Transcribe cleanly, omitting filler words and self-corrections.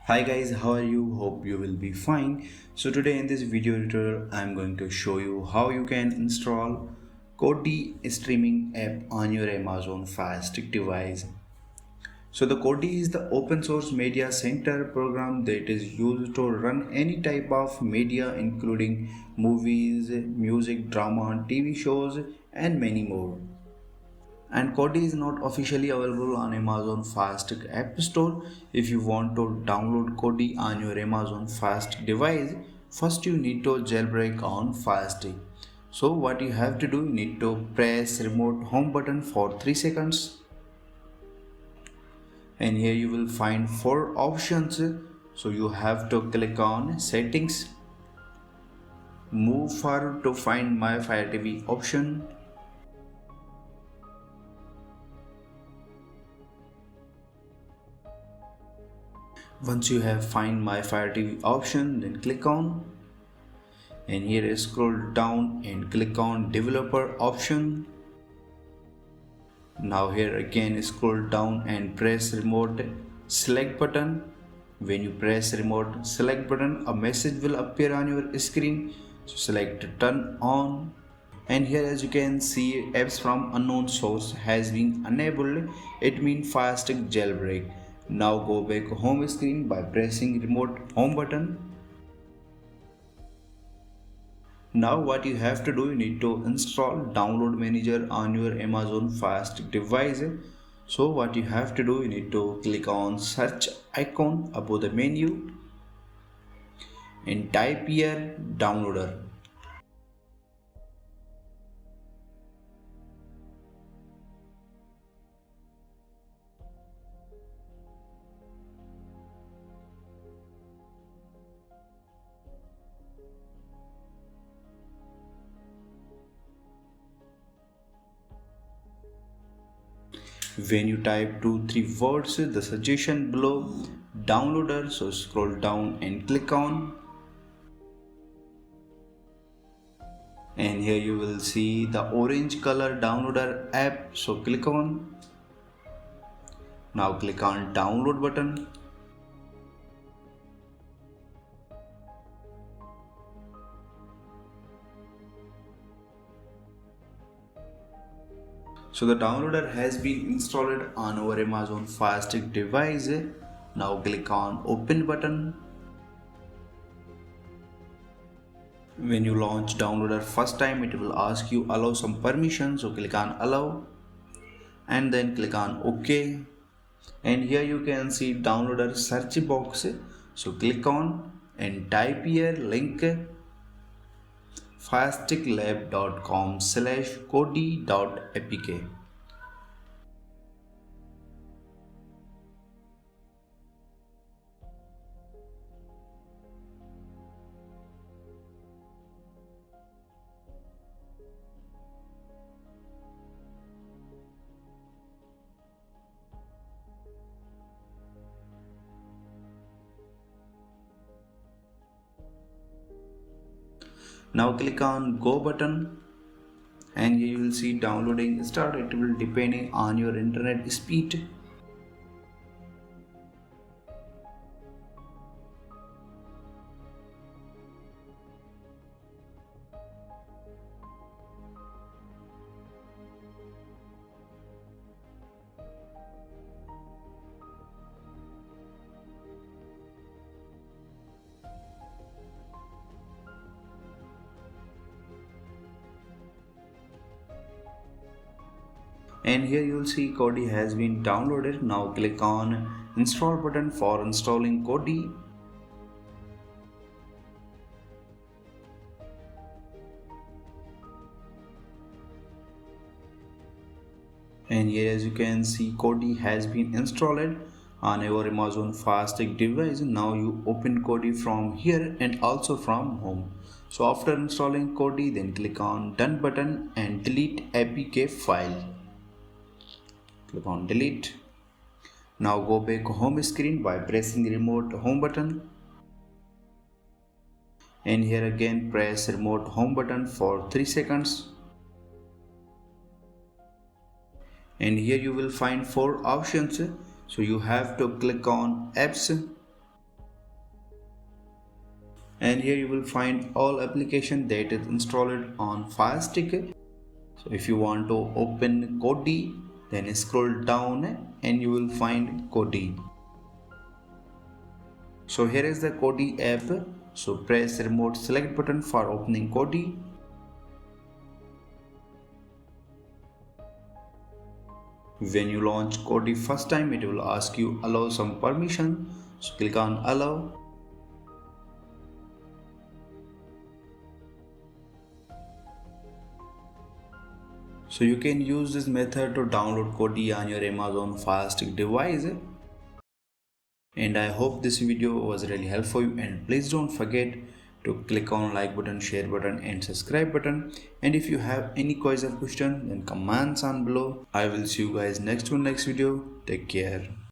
Hi guys, how are you? Hope you will be fine. So today in this video tutorial I am going to show you how you can install Kodi streaming app on your Amazon Firestick device. So the Kodi is the open source media center program that is used to run any type of media including movies, music, drama, TV shows and many more. And Kodi is not officially available on Amazon Fast App Store. If you want to download Kodi on your Amazon Fast device, first you need to jailbreak on Firestick. So what you have to do, you need to press remote home button for 3 seconds, and here you will find 4 options. So you have to click on settings, move forward to find my FireTV option. Once you have find my FireTV option, then click on, and here scroll down and click on developer option. Now here again scroll down and press remote select button. When you press remote select button, a message will appear on your screen. So select turn on, and here as you can see apps from unknown source has been enabled. It means Firestick jailbreak. Now go back home screen by pressing remote home button. Now what you have to do, you need to install download manager on your Amazon Fast device. So what you have to do, you need to click on search icon above the menu and type here downloader. When you type 2-3 words, the suggestion below downloader, so scroll down and click on, and here you will see the orange color downloader app, so click on. Now click on download button. So the downloader has been installed on our Amazon Firestick device. Now click on open button. When you launch downloader first time, it will ask you allow some permission, so click on allow and then click on OK. And here you can see downloader search box, so click on and type here link firesticklab.com/kodi.apk. Now click on go button, and you will see downloading start. It will depending on your internet speed. And here you will see Kodi has been downloaded. Now click on install button for installing Kodi. And here as you can see Kodi has been installed on your Amazon Firestick device. Now you open Kodi from here and also from home. So after installing Kodi, then click on done button and delete APK file. Click on delete. Now go back home screen by pressing remote home button, and here again press remote home button for 3 seconds, and here you will find 4 options. So you have to click on apps, and here you will find all application that is installed on Firestick. So if you want to open Kodi, then scroll down and you will find Kodi. So here is the Kodi app. So press remote select button for opening Kodi. When you launch Kodi first time, it will ask you allow some permission. So click on allow. So you can use this method to download Kodi on your Amazon Firestick device. And I hope this video was really helpful, and please don't forget to click on like button, share button and subscribe button. And if you have any quiz or question, then comments on below. I will see you guys next video. Take care.